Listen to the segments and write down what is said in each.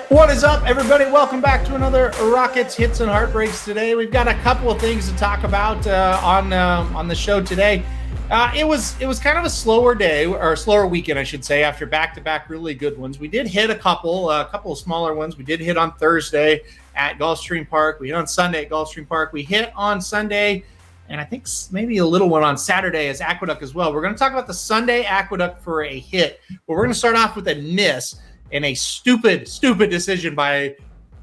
What is up, everybody? Welcome back to another Rockets Hits and Heartbreaks. Today, we've got a couple of things to talk about on the show today. It was kind of a slower day, or a slower weekend, I should say, after back-to-back really good ones. We did hit a couple of smaller ones. We did hit on Thursday at Gulfstream Park. We hit on Sunday at Gulfstream Park. We hit on Sunday, and I think maybe a little one on Saturday as Aqueduct as well. We're going to talk about the Sunday Aqueduct for a hit, but we're going to start off with a miss. And a stupid decision by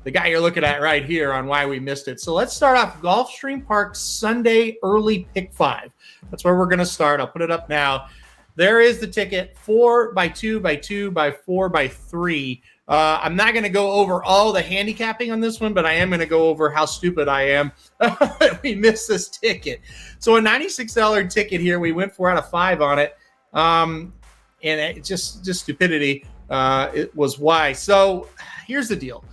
the guy you're looking at right here on why we missed it. So let's start off Gulfstream Park Sunday early pick 5. That's where we're going to start. I'll put it up now. There is the ticket, 4x2x2 by 4x3. I'm not going to go over all the handicapping on this one, but I am going to go over how stupid I am that we missed this ticket. So a $96 ticket here. We went 4 out of 5 on it. And it's just stupidity. It was why. So here's the deal.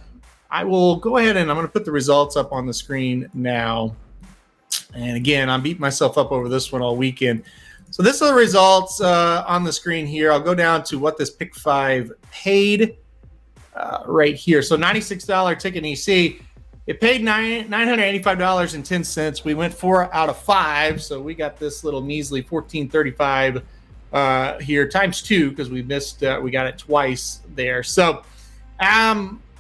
I will go ahead and I'm going to put the results up on the screen now. And again, I'm beating myself up over this one all weekend. So this are the results on the screen here. I'll go down to what this pick 5 paid right here. So $96 ticket, and you see it paid $985.10. We went 4 out of 5. So we got this little measly $14.35 here times 2 because we missed we got it twice there. So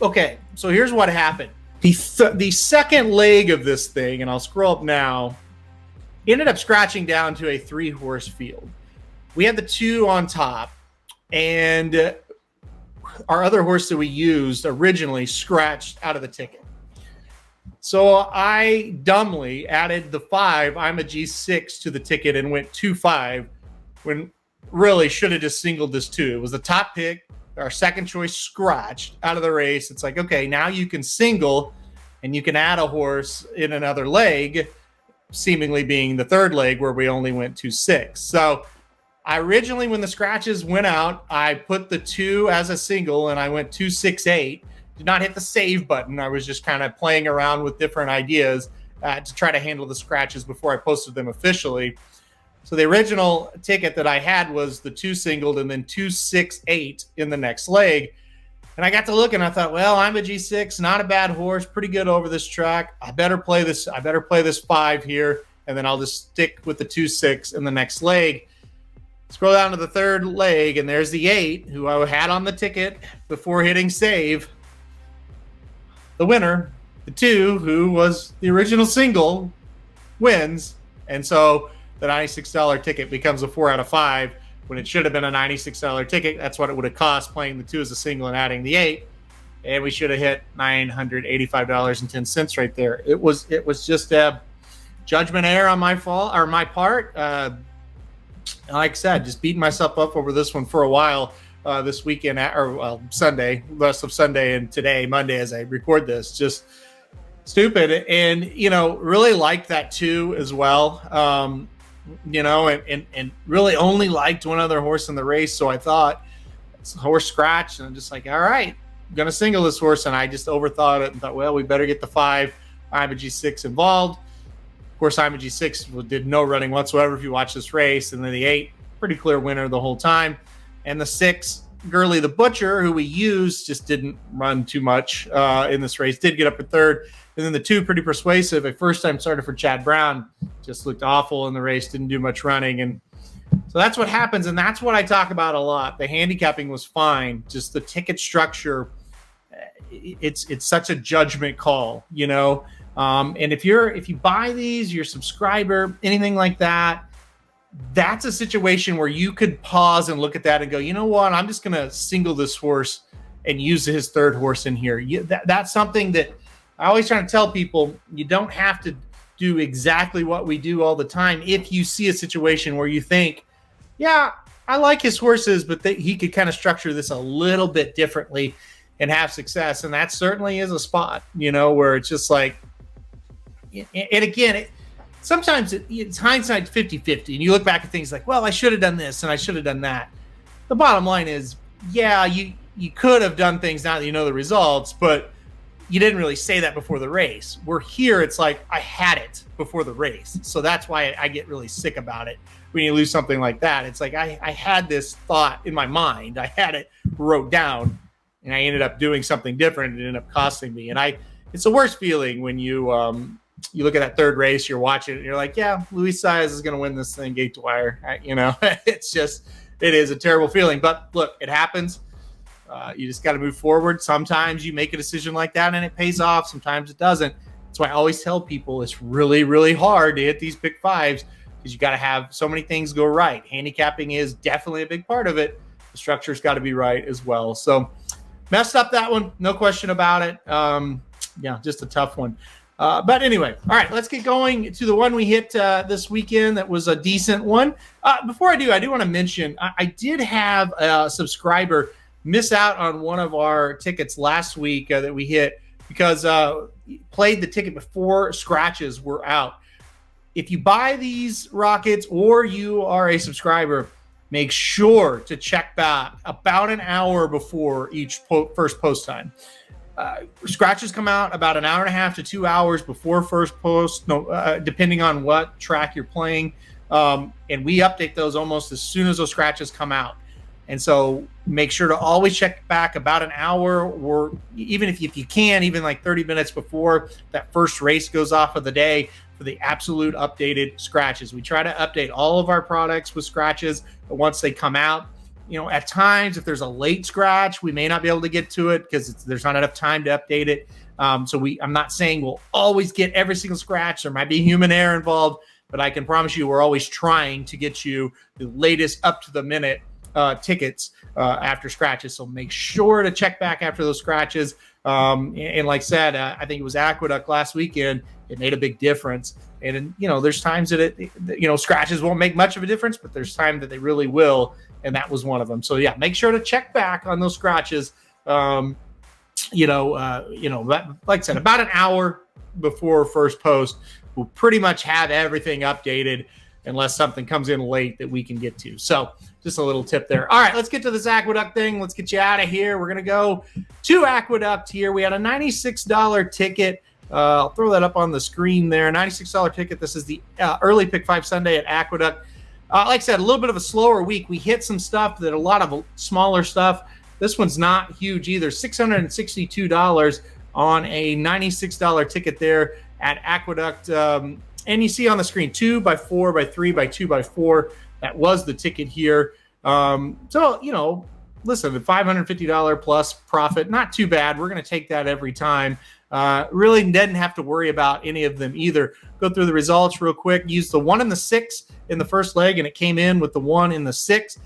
okay, so here's what happened. The second leg of this thing, and I'll scroll up now, ended up scratching down to a 3-horse field. We had the 2 on top, and our other horse that we used originally scratched out of the ticket. So I dumbly added the 5, I'm a G6 to the ticket and went 2-5 when really should have just singled this 2. It was the top pick, our second choice scratched out of the race. It's like, okay, now you can single and you can add a horse in another leg, seemingly being the third leg where we only went 2-6. So I originally, when the scratches went out, I put the 2 as a single and I went 2-6-8. Did not hit the save button. I was just kind of playing around with different ideas to try to handle the scratches before I posted them officially. So the original ticket that I had was the 2 singled and then 2-6-8 in the next leg. And I got to look and I thought, well, I'm a G6, not a bad horse, pretty good over this track. I better play this 5 here, and then I'll just stick with the 2-6 in the next leg. Scroll down to the third leg, and there's the 8, who I had on the ticket before hitting save. The winner, the 2, who was the original single, wins. And so the $96 ticket becomes a 4 out of 5 when it should have been a $96 ticket. That's what it would have cost playing the 2 as a single and adding the 8. And we should have hit $985.10 right there. It was just a judgment error on my part. Like I said, just beating myself up over this one for a while this weekend, Sunday, rest of Sunday and today, Monday, as I record this. Just stupid. And, really liked that 2 as well. And really only liked one other horse in the race. So I thought it's a horse scratch, and I'm just like, all right, I'm going to single this horse. And I just overthought it and thought, well, we better get the 5 I'm a G6 involved. Of course, I'm a G6 did no running whatsoever if you watch this race. And then the 8, pretty clear winner the whole time. And the 6, Gurley the Butcher, who we used, just didn't run too much in this race, did get up at third. And then the 2, pretty persuasive. A first-time starter for Chad Brown, just looked awful in the race, didn't do much running. And so that's what happens, and that's what I talk about a lot. The handicapping was fine. Just the ticket structure, it's such a judgment call, And if you buy these, you're a subscriber, anything like that, that's a situation where you could pause and look at that and go, you know what, I'm just going to single this horse and use his third horse in here. That's something that I always try to tell people. You don't have to do exactly what we do all the time. If you see a situation where you think, yeah, I like his horses, but he could kind of structure this a little bit differently and have success. And that certainly is a spot, where it's just like, and again, sometimes it's hindsight 50-50. And you look back at things like, well, I should have done this and I should have done that. The bottom line is, yeah, you could have done things now that you know the results, but you didn't really say that before the race. We're here, it's like I had it before the race. So that's why I get really sick about it when you lose something like that. It's like I had this thought in my mind. I had it wrote down. and I ended up doing something different. It ended up costing me. And it's the worst feeling when you look at that third race, you're watching it, and you're like, yeah, Luis Saez is going to win this thing gate to wire. It is a terrible feeling. But look, it happens. You just got to move forward. Sometimes you make a decision like that and it pays off. Sometimes it doesn't. That's why I always tell people it's really, really hard to hit these pick fives because you got to have so many things go right. Handicapping is definitely a big part of it. The structure's got to be right as well. So messed up that one. No question about it. Just a tough one. But anyway, all right, let's get going to the one we hit this weekend. That was a decent one. Before I do want to mention, I did have a subscriber miss out on one of our tickets last week that we hit because played the ticket before scratches were out. If you buy these rockets or you are a subscriber, make sure to check back about an hour before each first post time. Scratches come out about an hour and a half to 2 hours before first post, depending on what track you're playing. And we update those almost as soon as those scratches come out. And so make sure to always check back about an hour, or even if you can, even like 30 minutes before that first race goes off of the day for the absolute updated scratches. We try to update all of our products with scratches once they come out. At times, if there's a late scratch, we may not be able to get to it because there's not enough time to update it. I'm not saying we'll always get every single scratch. There might be human error involved, but I can promise you we're always trying to get you the latest up-to-the-minute tickets after scratches. So make sure to check back after those scratches. And like I said, I think it was Aqueduct last weekend. It made a big difference. And, there's times that scratches won't make much of a difference, but there's time that they really will. And that was one of them. So yeah, make sure to check back on those scratches. Like I said, about an hour before first post, we'll pretty much have everything updated unless something comes in late that we can get to. So just a little tip there. All right, let's get to this Aqueduct thing. Let's get you out of here. We're going to go to Aqueduct here. We had a $96 ticket. I'll throw that up on the screen there. $96 ticket. This is the early Pick 5 Sunday at Aqueduct. Like I said, a little bit of a slower week. We hit some stuff that a lot of smaller stuff. This one's not huge either. $662 on a $96 ticket there at Aqueduct. And you see on the screen 2x4 by 3 by 2 by 4. That was the ticket here. Listen, the $550 plus profit, not too bad. We're going to take that every time. Really didn't have to worry about any of them either. Go through the results real quick. Use the 1 and the 6 in the first leg, and it came in with the 1 and the 6.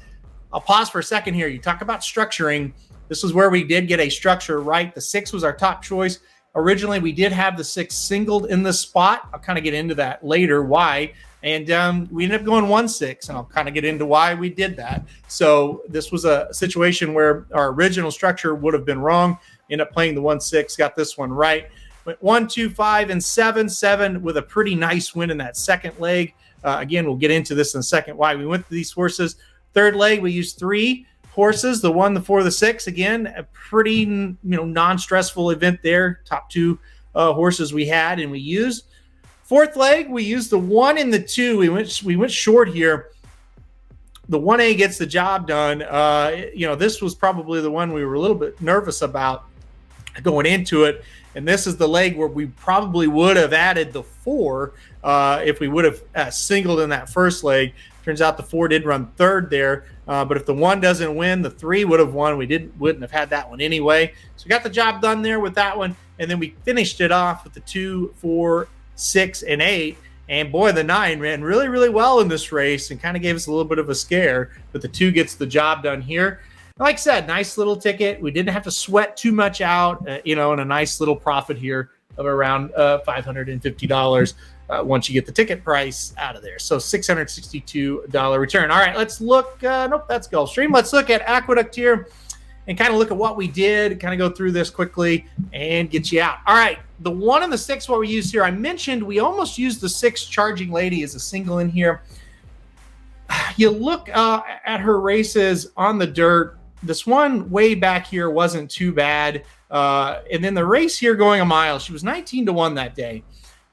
I'll pause for a second here. You talk about structuring. This is where we did get a structure right. The 6 was our top choice. Originally, we did have the 6 singled in this spot. I'll kind of get into that later, why. And we ended up going 1-6, and I'll kind of get into why we did that. So this was a situation where our original structure would have been wrong. Ended up playing the 1-6, got this one right. Went 1, 2, 5, and 7. 7 with a pretty nice win in that second leg. Again, we'll get into this in a second, why we went to these horses. Third leg, we used 3 horses, the 1, the 4, the 6. Again, a pretty non-stressful event there. Top 2 horses we had and we used. Fourth leg, we used the 1 and the 2. We went short here. The 1A gets the job done. This was probably the one we were a little bit nervous about going into it. And this is the leg where we probably would have added the 4 if we would have singled in that first leg. Turns out the 4 did run third there. But if the 1 doesn't win, the 3 would have won. We wouldn't have had that one anyway. So we got the job done there with that one. And then we finished it off with the 2, 4, 6, and 8. And boy, the 9 ran really, really well in this race and kind of gave us a little bit of a scare. But the 2 gets the job done here. Like I said, nice little ticket. We didn't have to sweat too much out, and a nice little profit here of around $550 once you get the ticket price out of there. So $662 return. All right, let's look. Nope, that's Gulfstream. Let's look at Aqueduct here and kind of look at what we did, kind of go through this quickly and get you out. All right, the 1 and the 6, what we used here. I mentioned we almost used the 6 Charging Lady as a single in here. You look at her races on the dirt. This one way back here wasn't too bad. And then the race here going a mile, she was 19-1 that day.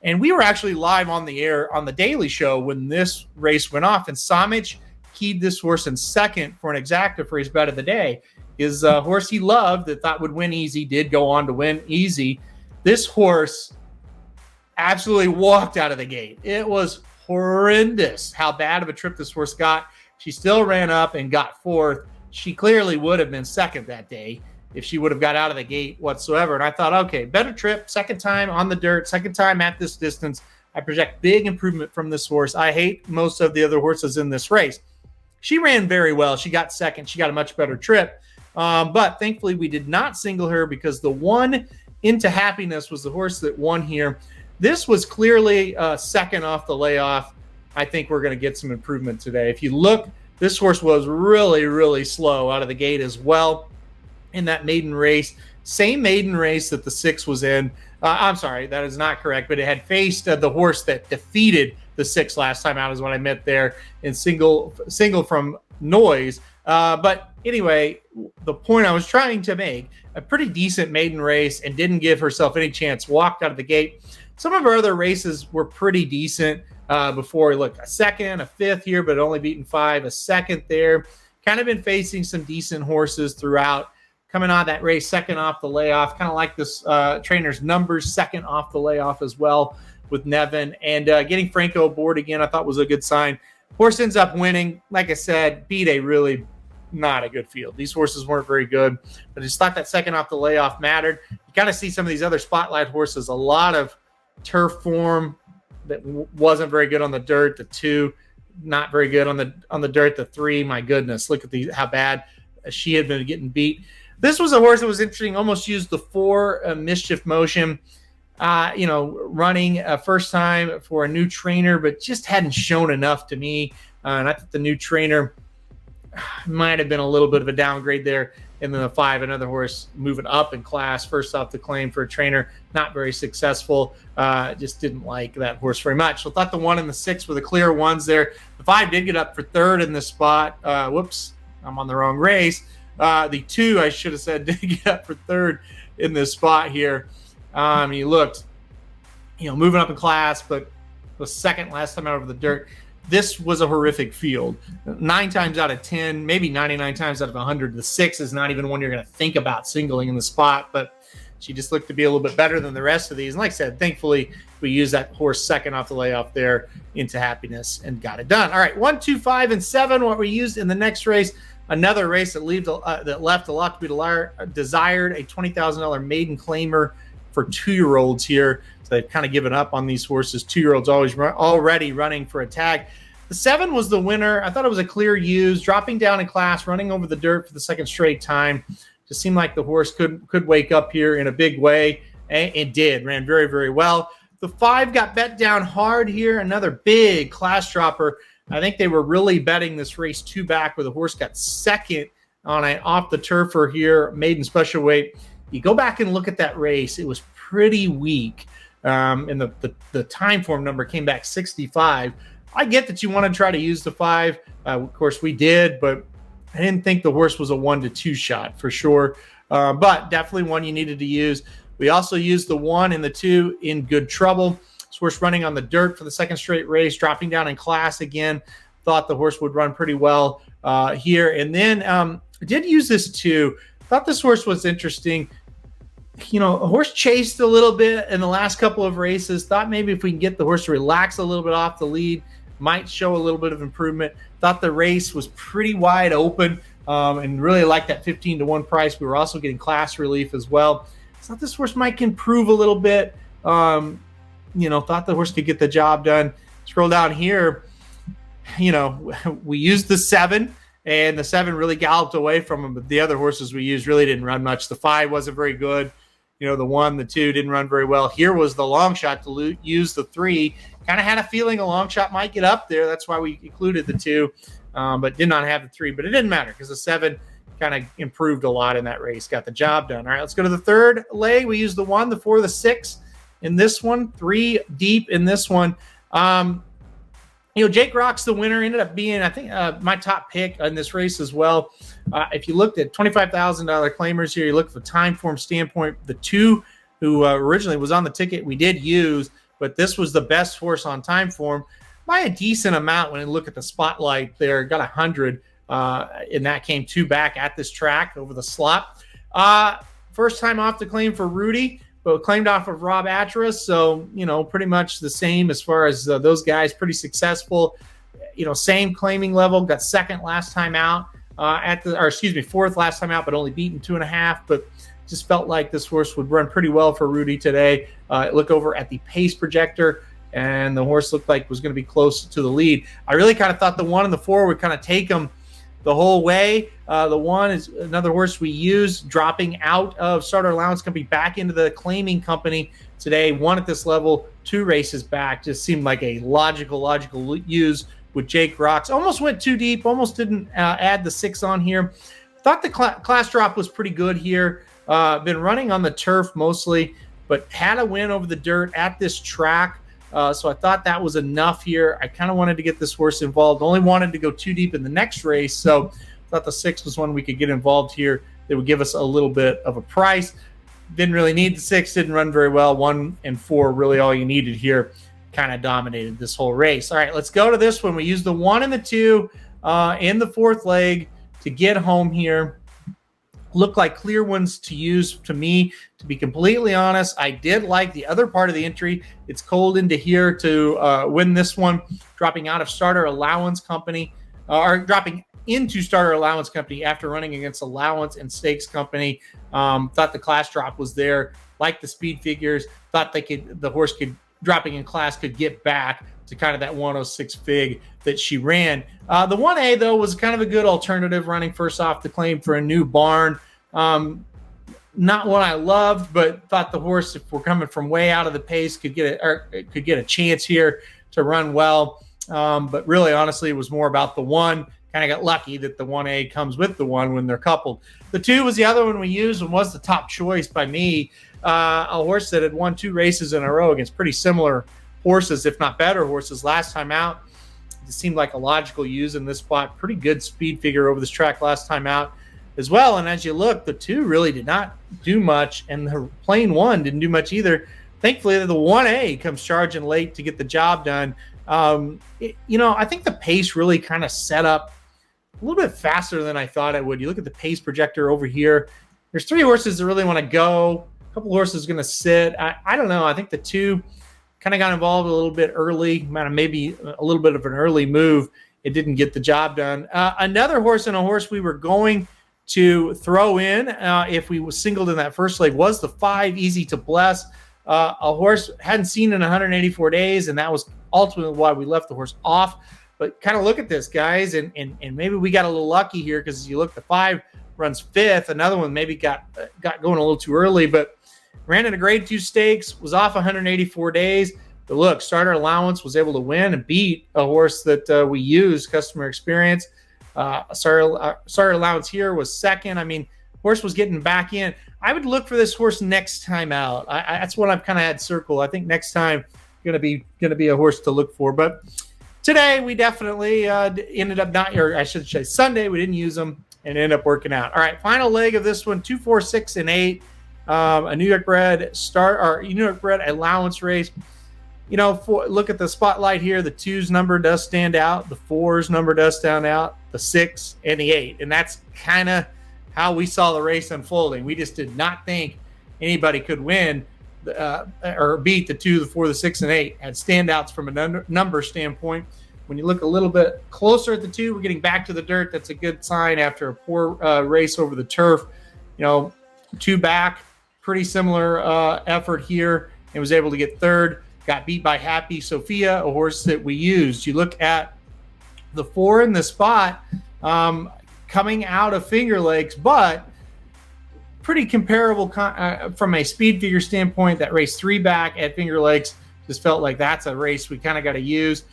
And we were actually live on the air on the Daily Show when this race went off. And Somich keyed this horse in second for an exacta for his bet of the day. his horse he loved that thought would win easy did go on to win easy. This horse absolutely walked out of the gate. It was horrendous how bad of a trip this horse got. She still ran up and got fourth. She clearly would have been second that day if she would have got out of the gate whatsoever. And I thought, okay, better trip, second time on the dirt, second time at this distance. I project big improvement from this horse. I hate most of the other horses in this race. She ran very well. She got second. She got a much better trip. But thankfully, we did not single her because the one Into Happiness was the horse that won here. This was clearly second off the layoff. I think we're going to get some improvement today. If you look, this horse was really, really slow out of the gate as well in that maiden race. Same maiden race that the 6 was in. I'm sorry, that is not correct, but it had faced the horse that defeated the 6 last time out is what I meant there in single from Noise. But anyway, the point I was trying to make, a pretty decent maiden race and didn't give herself any chance, walked out of the gate. Some of her other races were pretty decent before. Look, a second, a fifth here, but only beaten 5, a second there. Kind of been facing some decent horses throughout. Coming on that race, second off the layoff. Kind of like this trainer's numbers, second off the layoff as well with Nevin. And getting Franco aboard again, I thought was a good sign. Horse ends up winning. Like I said, beat a really not a good field. These horses weren't very good, but I just thought that second off the layoff mattered. You got to see some of these other spotlight horses, a lot of turf form that wasn't very good on the dirt. The 2, not very good on the dirt. The 3, my goodness, look at how bad she had been getting beat. This was a horse that was interesting, almost used the 4 mischief motion, running first time for a new trainer, but just hadn't shown enough to me. And I think the new trainer might have been a little bit of a downgrade there. And then the 5, another horse moving up in class, first off the claim for a trainer, not very successful. Just didn't like that horse very much. So I thought the 1 and the 6 were the clear ones there. The 5 did get up for third in this spot. Whoops, I'm on the wrong race. The 2, I should have said, did get up for third in this spot here. He looked, moving up in class, but was second last time out over the dirt. This was a horrific field. 9 times out of 10, maybe 99 times out of 100, the 6 is not even one you're going to think about singling in the spot, but she just looked to be a little bit better than the rest of these. And like I said, thankfully, we used that horse second off the layoff there Into Happiness and got it done. All right, 1, 2, 5, and 7, what we used in the next race. Another race that left a lot to be desired, a $20,000 maiden claimer for 2-year-olds here. So they've kind of given up on these horses. 2-year-olds already running for a tag. The 7 was the winner. I thought it was a clear use, dropping down in class, running over the dirt for the second straight time. Just seemed like the horse could wake up here in a big way, and it did. Ran very, very well. The 5 got bet down hard here. Another big class dropper. I think they were really betting this race 2 back where the horse got second on an off-the-turfer here, maiden special weight. You go back and look at that race. It was pretty weak. And the time form number came back 65. I get that you want to try to use the 5. Of course, we did, but I didn't think the horse was a 1-2 shot for sure. But definitely one you needed to use. We also used the 1 and the 2 in good trouble. This horse running on the dirt for the second straight race, dropping down in class again. Thought the horse would run pretty well here. And then I did use this 2. Thought this horse was interesting. A horse chased a little bit in the last couple of races. Thought maybe if we can get the horse to relax a little bit off the lead, might show a little bit of improvement. Thought the race was pretty wide open and really liked that 15-1 price. We were also getting class relief as well. Thought this horse might improve a little bit. Thought the horse could get the job done. Scroll down here. We used the 7, and the 7 really galloped away from him, but the other horses we used really didn't run much. The 5 wasn't very good. The 1, the 2 didn't run very well. Here was the long shot to use the 3. Kind of had a feeling a long shot might get up there. That's why we included the 2, but did not have the 3. But it didn't matter because the 7 kind of improved a lot in that race, got the job done. All right, let's go to the third leg. We used the 1, the 4, the 6 in this one, 3 deep in this one. Jake Rock's the winner, ended up being, I think, my top pick in this race as well. If you looked at $25,000 claimers here, you look from time form standpoint, the 2 who originally was on the ticket we did use, but this was the best horse on time form by a decent amount when you look at the spotlight there. Got 100. and that came 2 back at this track over the slot. First time off the claim for Rudy, but claimed off of Rob Atras. So, pretty much the same as far as those guys, pretty successful. Same claiming level, got second last time out fourth last time out, but only beaten 2.5. But just felt like this horse would run pretty well for Rudy today. Look over at the pace projector, and the horse looked like was going to be close to the lead. I really kind of thought the 1 and the 4 would kind of take him the whole way. The 1 is another horse we use, dropping out of starter allowance company back into the claiming company today. 1 at this level, 2 races back. Just seemed like a logical use with Jake Rocks. Almost went too deep, almost didn't add the 6 on here. Thought the class drop was pretty good here. Been running on the turf mostly, but had a win over the dirt at this track. So I thought that was enough here. I kind of wanted to get this horse involved. Only wanted to go too deep in the next race. So thought the 6 was one we could get involved here. That would give us a little bit of a price. Didn't really need the 6. Didn't run very well. 1 and 4, really all you needed here. Kind of dominated this whole race. All right, let's go to this one. We used the 1 and the 2 in the 4th leg to get home here. Look like clear ones to use to me, to be completely honest. I did like the other part of the entry. It's cold into here to win this one, dropping out of starter allowance company, or dropping into starter allowance company after running against allowance and stakes company. Thought the class drop was there, liked the speed figures, thought the horse could, dropping in class, could get back to kind of that 106 fig that she ran. The 1A, though, was kind of a good alternative, running first off the claim for a new barn. Not one I loved, but thought the horse, if we're coming from way out of the pace, could get a chance here to run well. But really, honestly, it was more about the 1. Kind of got lucky that the 1A comes with the 1 when they're coupled. The 2 was the other one we used and was the top choice by me. A horse that had won 2 races in a row against pretty similar horses, if not better horses, last time out. It seemed like a logical use in this spot. Pretty good speed figure over this track last time out as well. And as you look, the 2 really did not do much, and the plain 1 didn't do much either. Thankfully, the 1A comes charging late to get the job done. I think the pace really kind of set up a little bit faster than I thought it would. You look at the pace projector over here. There's 3 horses that really want to go. A couple horses going to sit. I don't know. I think the 2 kind of got involved a little bit early, maybe a little bit of an early move. It didn't get the job done. Another horse and a horse we were going to throw in if we was singled in that first leg was the 5, Easy to Bless. A horse hadn't seen in 184 days, and that was ultimately why we left the horse off. But kind of look at this, guys, and maybe we got a little lucky here, because you look, the 5 runs 5th. Another one maybe got going a little too early, but ran in a grade 2 stakes, was off 184 days. But look, starter allowance was able to win and beat a horse that we used, Customer Experience. Starter allowance here was second. I mean, horse was getting back in. I would look for this horse next time out. That's what I've kind of had circled. I think next time going to be a horse to look for. But today we definitely ended up not, or I should say Sunday, we didn't use them and ended up working out. All right, final leg of this one, 2, 4, 6, and 8. A New York bred allowance race. Look at the spotlight here. The 2's number does stand out. The 4's number does stand out. The 6 and the 8. And that's kind of how we saw the race unfolding. We just did not think anybody could win or beat the 2, the 4, the 6, and 8. Had standouts from a number standpoint. When you look a little bit closer at the 2, we're getting back to the dirt. That's a good sign after a poor race over the turf. 2 back, pretty similar effort here, and was able to get 3rd. Got beat by Happy Sophia, a horse that we used. You look at the 4 in the spot coming out of Finger Lakes, but pretty comparable from a speed figure standpoint. That race 3 back at Finger Lakes just felt like that's a race we kind of got to use.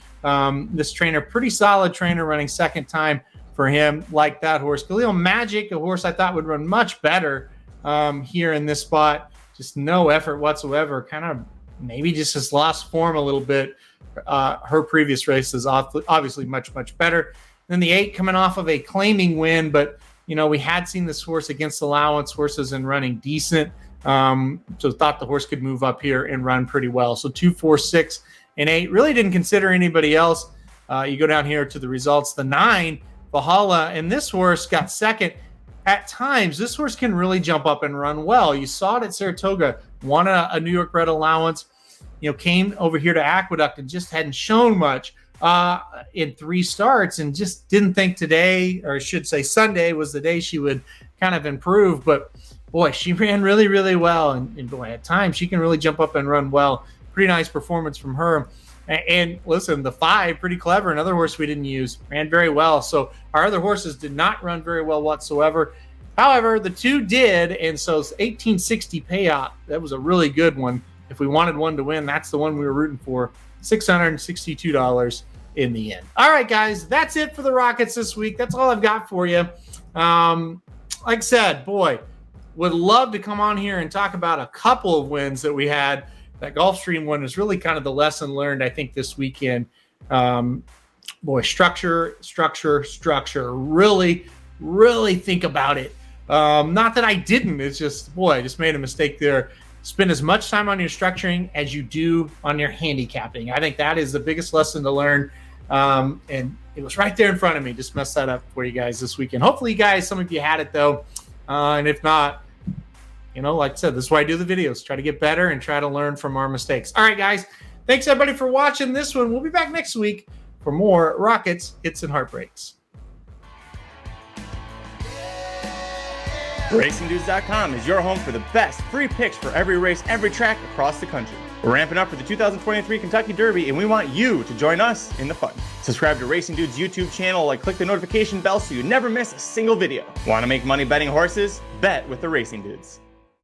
This trainer, pretty solid trainer, running second time for him, like that horse. Khalil Magic, a horse I thought would run much better here in this spot. Just no effort whatsoever. Kind of maybe just has lost form a little bit. Her previous race is obviously much, much better. Then the 8 coming off of a claiming win, but we had seen this horse against allowance horses and running decent. So thought the horse could move up here and run pretty well. So 2, 4, 6, and 8. Really didn't consider anybody else. You go down here to the results. The 9 Valhalla, and this horse got second. At times, this horse can really jump up and run well. You saw it at Saratoga, won a New York bred allowance, came over here to Aqueduct and just hadn't shown much in 3 starts, and just didn't think today, or I should say Sunday, was the day she would kind of improve. But boy, she ran really, really well. And boy, at times she can really jump up and run well. Pretty nice performance from her. And listen, the 5, pretty clever. Another horse we didn't use, ran very well. So our other horses did not run very well whatsoever. However, the 2 did. And so it's 1860 payout. That was a really good one. If we wanted one to win, that's the one we were rooting for. $662 in the end. All right, guys, that's it for the Rockets this week. That's all I've got for you. Like I said, boy, would love to come on here and talk about a couple of wins that we had. That Gulfstream one is really kind of the lesson learned, I think, this weekend. Boy, structure. Really, really think about it. Not that I didn't. It's just, boy, I just made a mistake there. Spend as much time on your structuring as you do on your handicapping. I think that is the biggest lesson to learn. And it was right there in front of me. Just messed that up for you guys this weekend. Hopefully, you guys, some of you had it, though. And if not, like I said, this is why I do the videos. Try to get better and try to learn from our mistakes. All right, guys. Thanks, everybody, for watching this one. We'll be back next week for more Rockets, Hits, and Heartbreaks. RacingDudes.com is your home for the best free picks for every race, every track across the country. We're ramping up for the 2023 Kentucky Derby, and we want you to join us in the fun. Subscribe to Racing Dudes YouTube channel and click the notification bell so you never miss a single video. Want to make money betting horses? Bet with the Racing Dudes.